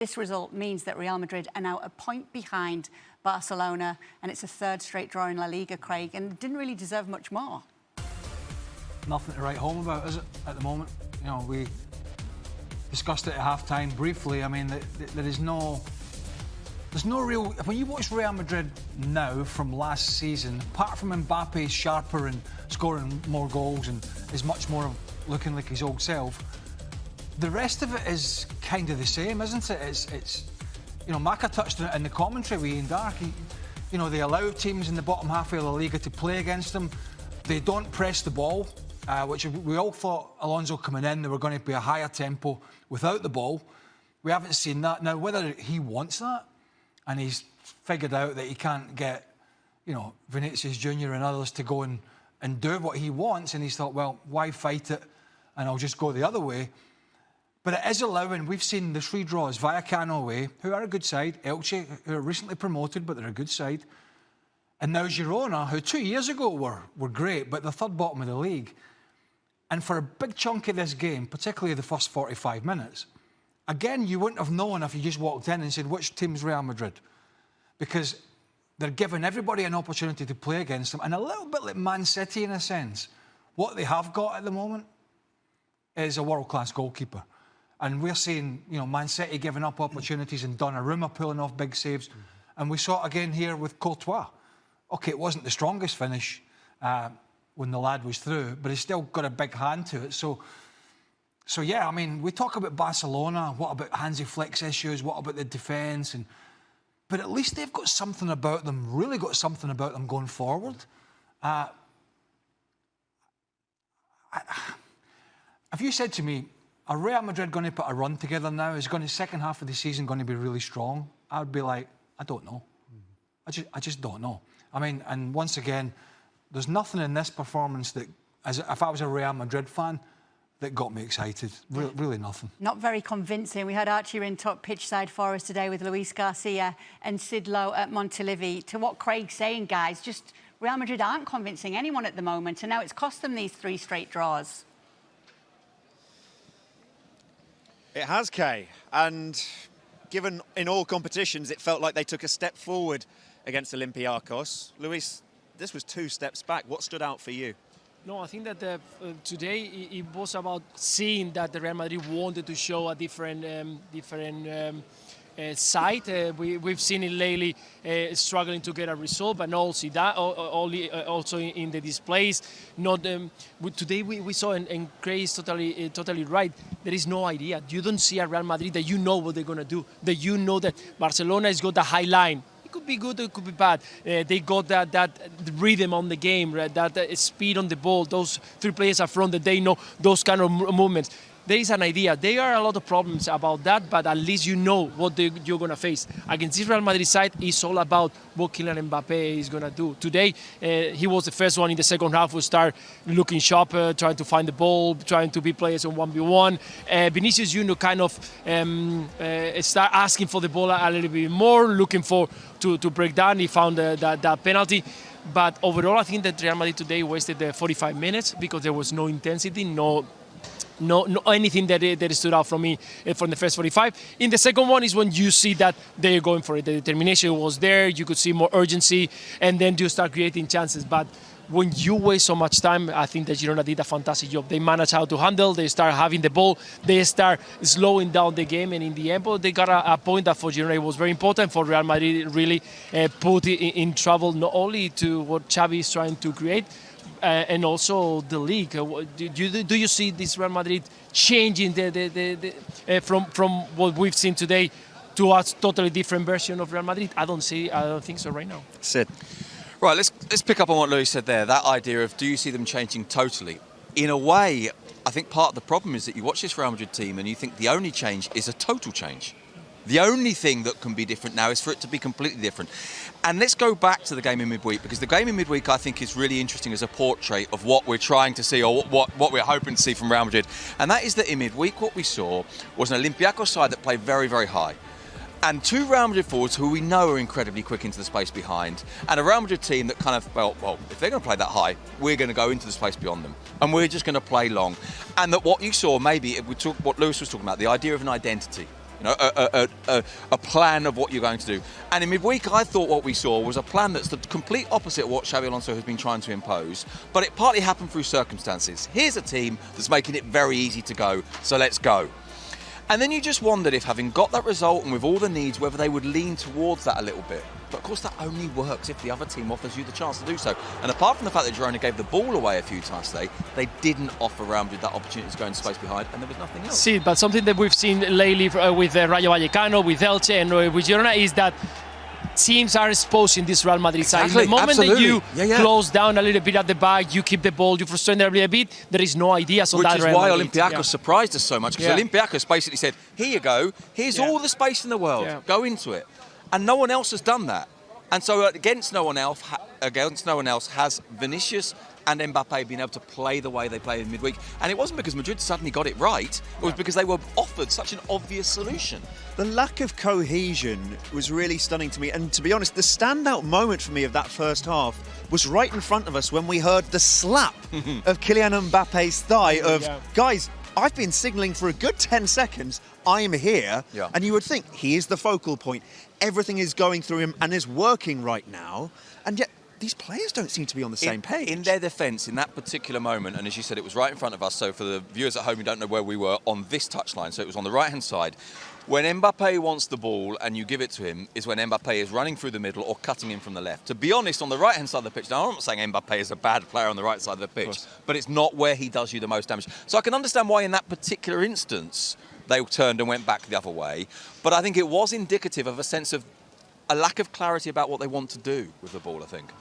This result means that Real Madrid are now a point behind Barcelona, and it's a third straight draw in La Liga, Craig, and didn't really deserve much more. Nothing to write home about, is it, at the moment? You know, we discussed it at half-time briefly. I mean, there's no real... When you watch Real Madrid now from last season, apart from Mbappe sharper and scoring more goals and is much more looking like his old self, the rest of it is kind of the same, isn't it? It's you know, Maka touched on it in the commentary with Ian Dark. You know, they allow teams in the bottom half of La Liga to play against them. They don't press the ball, which we all thought Alonso coming in, there were going to be a higher tempo without the ball. We haven't seen that. Now, whether he wants that, and he's figured out that he can't get, you know, Vinicius Jr. and others to go and do what he wants, and he's thought, well, why fight it, and I'll just go the other way. But it is allowing, we've seen the 3 draws, Vallecano away, who are a good side, Elche, who are recently promoted, but they're a good side, and now Girona, who 2 years ago were great, but the third bottom of the league. And for a big chunk of this game, particularly the first 45 minutes, again, you wouldn't have known if you just walked in and said, which team's Real Madrid? Because they're giving everybody an opportunity to play against them, and a little bit like Man City in a sense. What they have got at the moment is a world-class goalkeeper. And we're seeing, you know, Man City giving up opportunities and Donnarumma pulling off big saves. And we saw it again here with Courtois. OK, it wasn't the strongest finish when the lad was through, but he's still got a big hand to it. So yeah, I mean, we talk about Barcelona, what about Hansi Flick's issues, what about the defence? But at least they've got something about them, really got something about them going forward. If you said to me, are Real Madrid going to put a run together now? Is the second half of the season going to be really strong? I would be like, I don't know. I just don't know. I mean, and once again, there's nothing in this performance that, if I was a Real Madrid fan, that got me excited. Really nothing. Not very convincing. We had Archie in top pitch side for us today with Luis Garcia and Sid Lowe at Montilivi. To what Craig's saying, guys, just Real Madrid aren't convincing anyone at the moment, and now it's cost them these 3 straight draws. It has, Kay, and given in all competitions it felt like they took a step forward against Olympiacos. Luis, this was 2 steps back. What stood out for you? No, I think that today it was about seeing that the Real Madrid wanted to show a different side. We've seen it lately struggling to get a result, but also in the displays. Today we saw, and Craig is totally right. There is no idea. You don't see a Real Madrid that you know what they're going to do. That you know that Barcelona has got the high line. It could be good, it could be bad. They got that rhythm on the game, right? that speed on the ball. Those 3 players up front, that they know those kind of movements. There is an idea. There are a lot of problems about that, but at least you know what you're going to face. Against this Real Madrid side, it's all about what Kylian Mbappe is going to do. Today, he was the first one in the second half who started looking sharper, trying to find the ball, trying to beat players on 1v1. Vinicius Jr. kind of start asking for the ball a little bit more, looking to break down. He found that penalty. But overall, I think that Real Madrid today wasted the 45 minutes because there was no intensity, no anything that stood out from me from the first 45. In the second one is when you see that they're going for it. The determination was there. You could see more urgency, and then you start creating chances. But when you waste so much time, I think that Girona did a fantastic job. They managed how to handle. They start having the ball. They start slowing down the game, and in the end, they got a point that for Girona was very important. For Real Madrid, really put in trouble not only to what Xabi is trying to create, and also the league. Do you see this Real Madrid changing from what we've seen today to a totally different version of Real Madrid? I don't think so right now. Sid. Right, let's pick up on what Luis said there. That idea of, do you see them changing totally? In a way, I think part of the problem is that you watch this Real Madrid team and you think the only change is a total change. The only thing that can be different now is for it to be completely different. And let's go back to the game in midweek, because the game in midweek, I think, is really interesting as a portrait of what we're trying to see, or what we're hoping to see from Real Madrid. And that is that in midweek, what we saw was an Olympiacos side that played very, very high. And 2 Real Madrid forwards who we know are incredibly quick into the space behind. And a Real Madrid team that kind of, well, if they're going to play that high, we're going to go into the space beyond them. And we're just going to play long. And that what you saw, maybe, we talk what Luis was talking about, the idea of an identity. You know, a plan of what you're going to do. And in midweek, I thought what we saw was a plan that's the complete opposite of what Xabi Alonso has been trying to impose, but it partly happened through circumstances. Here's a team that's making it very easy to go, so let's go. And then you just wondered if, having got that result and with all the needs, whether they would lean towards that a little bit. But of course, that only works if the other team offers you the chance to do so. And apart from the fact that Girona gave the ball away a few times today, they didn't offer Real Madrid that opportunity to go into space behind, and there was nothing else. See, but something that we've seen lately with Rayo Vallecano, with Elche, and with Girona is that teams are exposing this Real Madrid side. Exactly, The moment absolutely. that you close down a little bit at the back, you keep the ball, you frustrate them a little bit, there is no ideas on that. Which is why Olympiacos surprised us so much, because Olympiacos basically said, here you go, here's all the space in the world, go into it. And no one else has done that. And so against no one else has Vinicius and Mbappe been able to play the way they played in midweek. And it wasn't because Madrid suddenly got it right, it was because they were offered such an obvious solution. The lack of cohesion was really stunning to me. And to be honest, the standout moment for me of that first half was right in front of us when we heard the slap of Kylian Mbappe's thigh of, guys, I've been signalling for a good 10 seconds, I'm here. And you would think he is the focal point. Everything is going through him and is working right now. And yet these players don't seem to be on the same page. In their defence, in that particular moment, and as you said, it was right in front of us, so for the viewers at home who don't know where we were, on this touchline, so it was on the right-hand side. When Mbappe wants the ball and you give it to him is when Mbappe is running through the middle or cutting in from the left. To be honest, on the right-hand side of the pitch, now I'm not saying Mbappe is a bad player on the right side of the pitch, but it's not where he does you the most damage. So I can understand why in that particular instance they turned and went back the other way, but I think it was indicative of a sense of a lack of clarity about what they want to do with the ball, I think.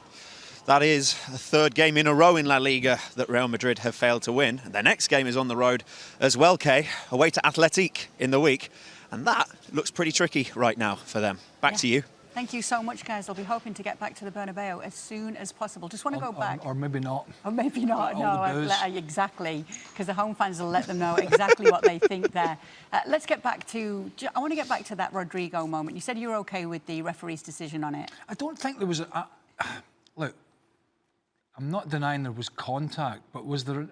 That is a third game in a row in La Liga that Real Madrid have failed to win. Their next game is on the road as well, Kay, away to Athletic in the week. And that looks pretty tricky right now for them. Back to you. Thank you so much, guys. I'll be hoping to get back to the Bernabeu as soon as possible. Just want to go back. Or maybe not. Or maybe not, exactly. Because the home fans will let them know exactly what they think there. Let's get back to... I want to get back to that Rodrigo moment. You said you were OK with the referee's decision on it. I don't think there was a... look, I'm not denying there was contact, but was there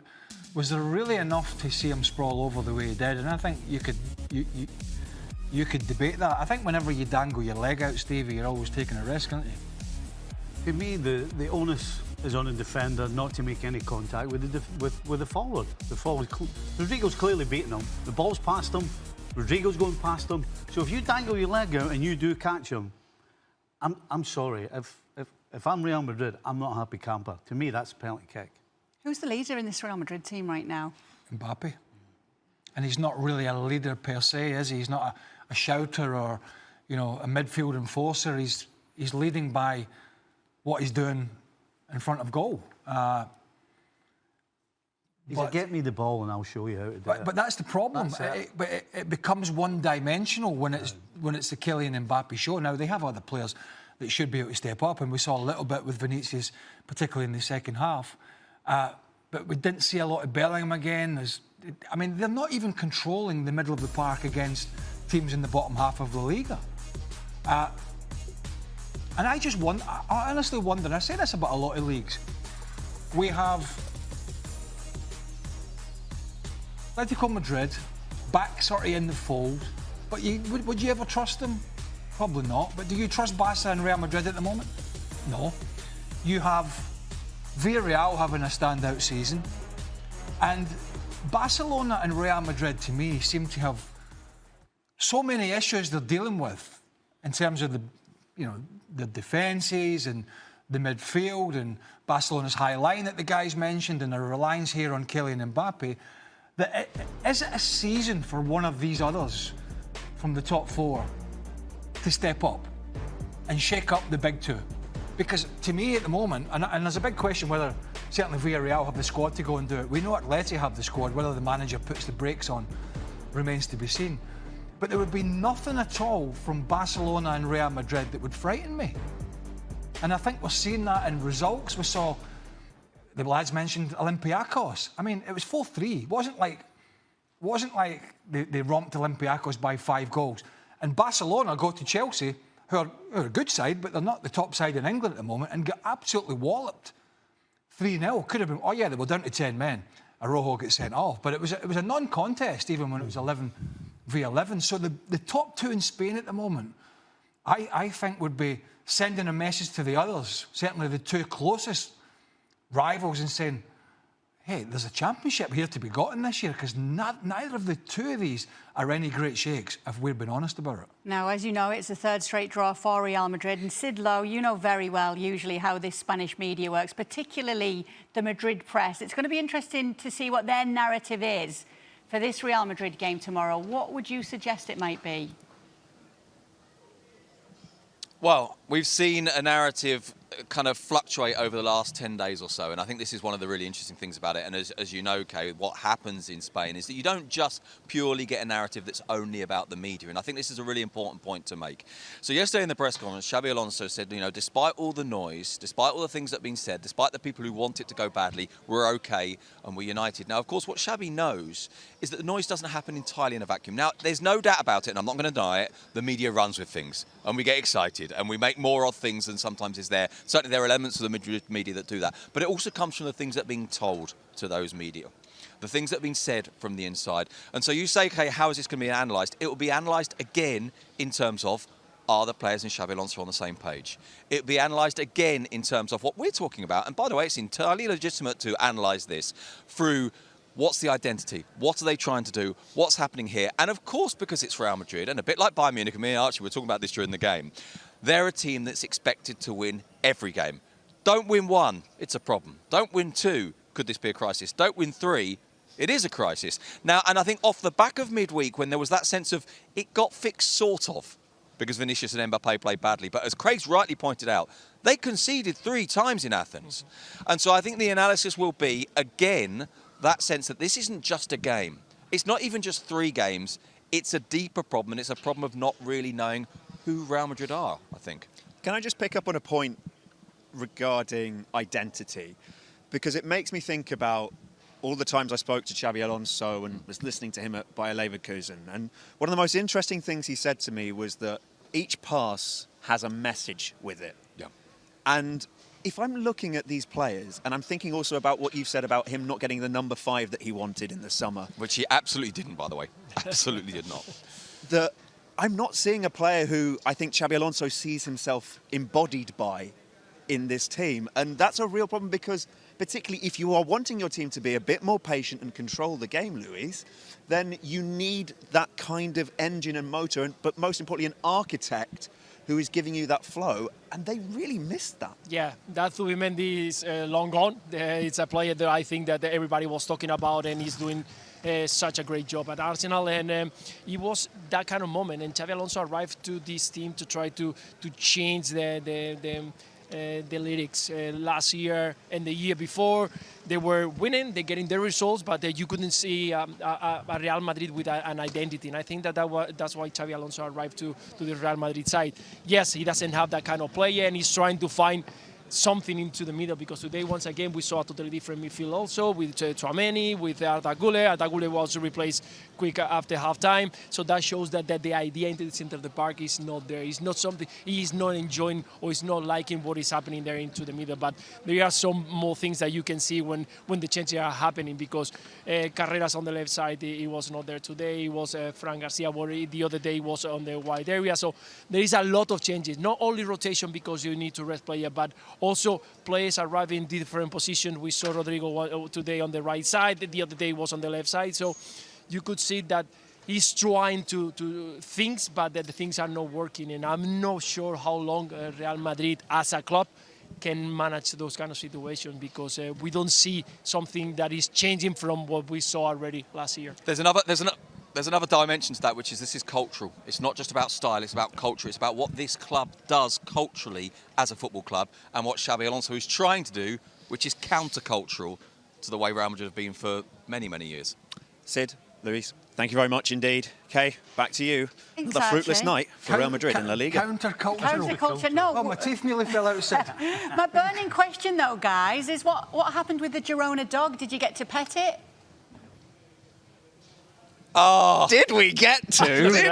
really enough to see him sprawl over the way he did? And I think you could debate that. I think whenever you dangle your leg out, Stevie, you're always taking a risk, aren't you? To me, the onus is on the defender not to make any contact with the forward. The forward, Rodrigo's clearly beating him. The ball's past him. Rodrigo's going past him. So if you dangle your leg out and you do catch him, I'm sorry. If I'm Real Madrid, I'm not a happy camper. To me, that's a penalty kick. Who's the leader in this Real Madrid team right now? Mbappe. And he's not really a leader per se, is he? He's not a shouter or, you know, a midfield enforcer. He's leading by what he's doing in front of goal. He's a get me the ball and I'll show you how to do it. But that's the problem. It becomes one-dimensional when it's the Kylian Mbappe show. Now, they have other players that should be able to step up, and we saw a little bit with Vinicius, particularly in the second half. But we didn't see a lot of Bellingham again. I mean, they're not even controlling the middle of the park against teams in the bottom half of the Liga. And I honestly wonder, and I say this about a lot of leagues, we have Atletico Madrid back sort of in the fold, but would you ever trust them? Probably not. But do you trust Barca and Real Madrid at the moment? No. You have Villarreal having a standout season, and Barcelona and Real Madrid, to me, seem to have so many issues they're dealing with in terms of the defences and the midfield and Barcelona's high line that the guys mentioned and their reliance here on Kylian Mbappe. Is it a season for one of these others from the top four to step up and shake up the big two? Because to me at the moment, and there's a big question whether certainly Villarreal have the squad to go and do it. We know Atleti have the squad. Whether the manager puts the brakes on remains to be seen. But there would be nothing at all from Barcelona and Real Madrid that would frighten me. And I think we're seeing that in results. We saw, the lads mentioned Olympiacos. I mean, it was 4-3. It wasn't like they romped Olympiacos by 5 goals. And Barcelona go to Chelsea, who are a good side, but they're not the top side in England at the moment, and get absolutely walloped. 3-0. Could have been, they were down to 10 men. Araujo gets sent off. But it was a non-contest, even when it was 11 V11. So the top two in Spain at the moment, I think would be sending a message to the others, certainly the two closest rivals, and saying, hey, there's a championship here to be gotten this year, because neither of the two of these are any great shakes, if we've been honest about it. Now, as you know, it's the third straight draw for Real Madrid. And Sid Lowe, you know very well usually how this Spanish media works, particularly the Madrid press. It's going to be interesting to see what their narrative is for this Real Madrid game tomorrow. What would you suggest it might be? Well, we've seen a narrative kind of fluctuate over the last 10 days or so, and I think this is one of the really interesting things about it. And as you know, Kay, what happens in Spain is that you don't just purely get a narrative that's only about the media, and I think this is a really important point to make. So yesterday in the press conference, Xabi Alonso said, you know, despite all the noise, despite all the things that have been said, despite the people who want it to go badly, we're okay and we're united. Now, of course, what Xabi knows is that the noise doesn't happen entirely in a vacuum. Now, there's no doubt about it, and I'm not going to deny it, the media runs with things, and we get excited, and we make more of things than sometimes is there. Certainly there are elements of the Madrid media that do that. But it also comes from the things that are being told to those media, the things that are being said from the inside. And so you say, okay, how is this going to be analysed? It will be analysed again in terms of, are the players in Xabi Alonso on the same page? It will be analysed again in terms of what we're talking about. And by the way, it's entirely legitimate to analyse this through what's the identity? What are they trying to do? What's happening here? And of course, because it's Real Madrid, and a bit like Bayern Munich, and me and Archie were talking about this during the game, they're a team that's expected to win every game. Don't win one, it's a problem. Don't win two, could this be a crisis? Don't win three, it is a crisis. Now, and I think off the back of midweek, when there was that sense of it got fixed sort of, because Vinicius and Mbappe played badly, but as Craig's rightly pointed out, they conceded 3 times in Athens. And so I think the analysis will be, again, that sense that this isn't just a game. It's not even just 3 games, it's a deeper problem, and it's a problem of not really knowing who Real Madrid are, I think. Can I just pick up on a point regarding identity? Because it makes me think about all the times I spoke to Xabi Alonso and was listening to him at Bayer Leverkusen. And one of the most interesting things he said to me was that each pass has a message with it. Yeah. And if I'm looking at these players, and I'm thinking also about what you've said about him not getting the number 5 that he wanted in the summer. Which he absolutely didn't, by the way. Absolutely did not. That I'm not seeing a player who I think Xabi Alonso sees himself embodied by in this team. And that's a real problem, because particularly if you are wanting your team to be a bit more patient and control the game, Luis, then you need that kind of engine and motor, but most importantly, an architect who is giving you that flow, and they really missed that. Yeah, that Zubimendi is long gone. It's a player that I think that everybody was talking about, and he's doing such a great job at Arsenal, and it was that kind of moment. And Xabi Alonso arrived to this team to try to change the lyrics. Last year and the year before, they were winning, they're getting their results, but you couldn't see a Real Madrid with an identity. And I think that's why Xabi Alonso arrived to the Real Madrid side. Yes, he doesn't have that kind of player, and he's trying to find something into the middle, because today, once again, we saw a totally different midfield also, with Tchouaméni, with Arda Güler. Arda Güler was replaced quick after half-time, so that shows that the idea into the center of the park is not there. It's not something, he's not enjoying, or he's not liking what is happening there into the middle, but there are some more things that you can see when the changes are happening, because Carreras on the left side, he was not there today. It was Fran Garcia, the other day was on the wide area, so there is a lot of changes, not only rotation because you need to rest player, but also players arrive in different positions. We saw Rodrigo today on the right side, the other day was on the left side, so you could see that he's trying to things, but that the things are not working, and I'm not sure how long Real Madrid as a club can manage those kind of situations, because we don't see something that is changing from what we saw already last year. There's another dimension to that, which is this is cultural. It's not just about style, it's about culture. It's about what this club does culturally as a football club, and what Xabi Alonso is trying to do, which is counter-cultural to the way Real Madrid have been for many, many years. Sid, Luis, thank you very much indeed. Kay, back to you. Thanks, Another fruitless Archie. night for Real Madrid in La Liga. Counter-cultural. No. Oh, my teeth nearly fell out. My burning question, though, guys, is what happened with the Girona dog? Did you get to pet it? Oh, Did we get to? did we?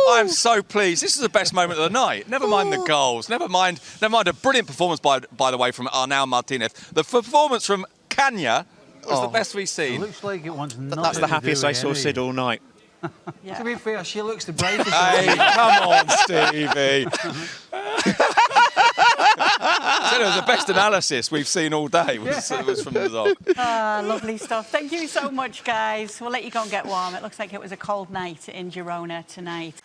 I'm so pleased. This is the best moment of the night. Never mind the goals. Never mind a brilliant performance, by the way, from Arnau Martinez. The performance from Kanya was the best we've It seen. looks like it wants nothing That's the to do happiest I with saw any- Sid all night. Yeah. To be fair, she looks the brightest. Hey, come on, Stevie. So it was the best analysis we've seen all day was from the dog. Ah, lovely stuff. Thank you so much, guys. We'll let you go and get warm. It looks like it was a cold night in Girona tonight.